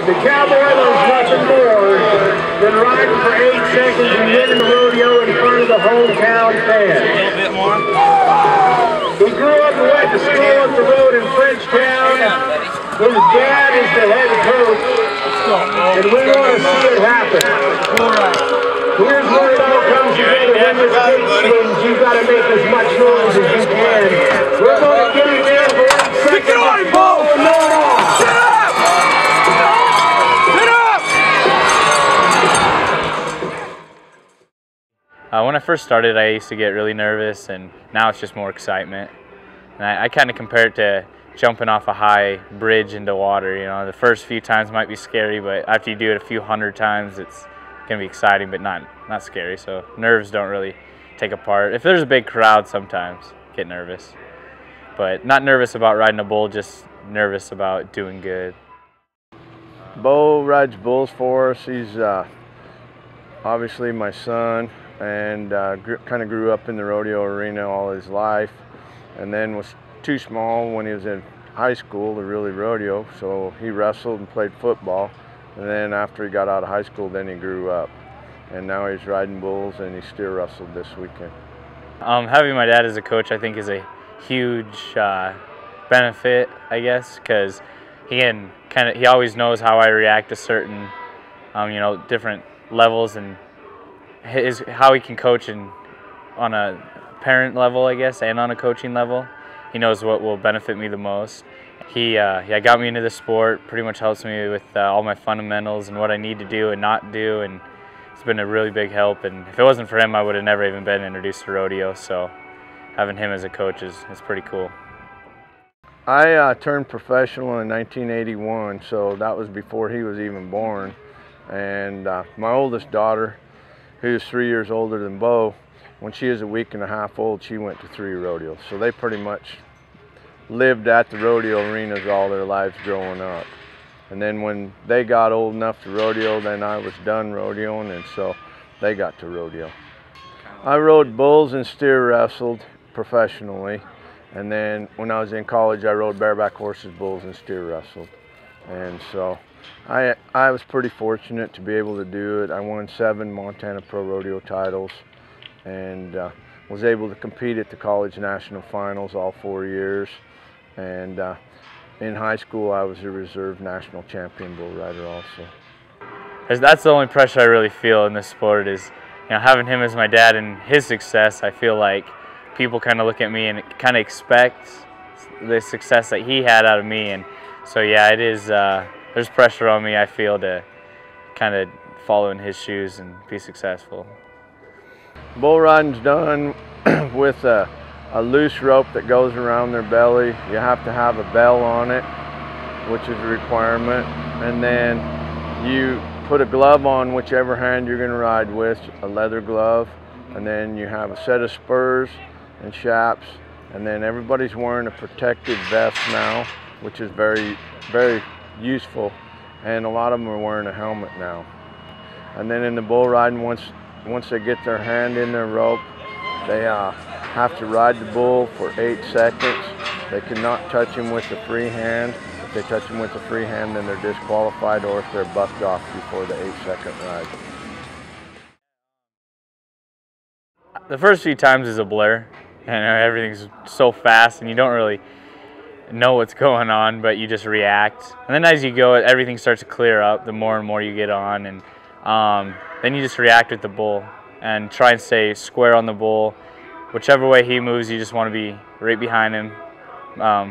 The cowboy knows nothing more than riding for 8 seconds and winning the rodeo in front of the hometown fans. A little bit more. He grew up and went to school up the road in Frenchtown. His dad is the head coach, and we want to see it happen. Here's where it all comes together. When this gate swings, you've got to make as much noise as you can. We're going to get him there for 8 seconds. Get on him, Beau! Nordahl! Shut up! When I first started, I used to get really nervous, and now it's just more excitement. And I kind of compare it to jumping off a high bridge into water. You know, the first few times might be scary, but after you do it a few hundred times, it's going to be exciting, but not scary. So nerves don't really take a part. If there's a big crowd, sometimes get nervous, but not nervous about riding a bull, just nervous about doing good. Beau rides bulls for us. He's obviously my son, and kind of grew up in the rodeo arena all his life, and then was too small when he was in high school to really rodeo, so he wrestled and played football, and then after he got out of high school, then he grew up, and now he's riding bulls, and he still wrestled this weekend. Having my dad as a coach, I think, is a huge benefit, I guess, because he always knows how I react to certain you know, different levels, and how he can coach on a parent level, I guess, and on a coaching level. He knows what will benefit me the most. He got me into the sport, pretty much helps me with all my fundamentals and what I need to do and not do, and it's been a really big help. And if it wasn't for him, I would have never even been introduced to rodeo, so having him as a coach is pretty cool. I turned professional in 1981, so that was before he was even born. And my oldest daughter, who's 3 years older than Beau, when she was a week and a half old, she went to 3 rodeos. So they pretty much lived at the rodeo arenas all their lives growing up. And then when they got old enough to rodeo, then I was done rodeoing, and so they got to rodeo. I rode bulls and steer wrestled professionally. And then when I was in college, I rode bareback horses, bulls, and steer wrestled. And so I was pretty fortunate to be able to do it. I won 7 Montana Pro Rodeo titles, and was able to compete at the college national finals all 4 years. And in high school, I was a reserve national champion bull rider also. That's the only pressure I really feel in this sport is, you know, having him as my dad and his success. I feel like people kind of look at me and kind of expect the success that he had out of me, and so yeah, it is. There's pressure on me, I feel, to kind of follow in his shoes and be successful. Bull riding's done with a loose rope that goes around their belly. You have to have a bell on it, which is a requirement, and then you put a glove on whichever hand you're going to ride with, a leather glove, and then you have a set of spurs and chaps, and then everybody's wearing a protective vest now, which is very, very useful, and a lot of them are wearing a helmet now. And then in the bull riding, once they get their hand in their rope, they have to ride the bull for 8 seconds. They cannot touch him with a free hand. If they touch him with a free hand, then they're disqualified, or if they're bucked off before the 8-second ride. The first few times is a blur, and everything's so fast, and you don't really know what's going on, but you just react. And then as you go, everything starts to clear up the more and more you get on, and then you just react with the bull and try and stay square on the bull. Whichever way he moves, you just want to be right behind him,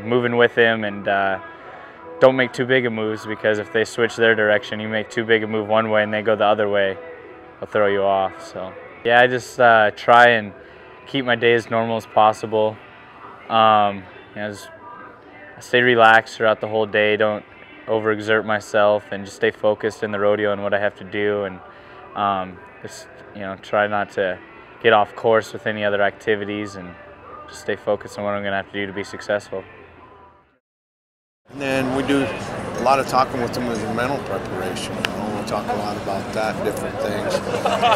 moving with him, and don't make too big of moves, because if they switch their direction, you make too big a move one way and they go the other way, they'll throw you off. So yeah, I just try and keep my day as normal as possible. You know, just stay relaxed throughout the whole day, don't overexert myself, and just stay focused in the rodeo and what I have to do, and just, you know, try not to get off course with any other activities, and just stay focused on what I'm going to have to do to be successful. And then we do a lot of talking with them as a mental preparation. You know, we talk a lot about that, different things,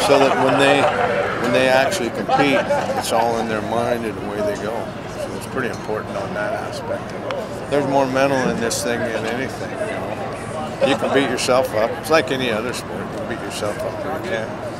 so that when they actually compete, it's all in their mind and the way they go. So it's pretty important on that aspect. There's more mental in this thing than anything, you know. you can beat yourself up. It's like any other sport. You can beat yourself up when you can.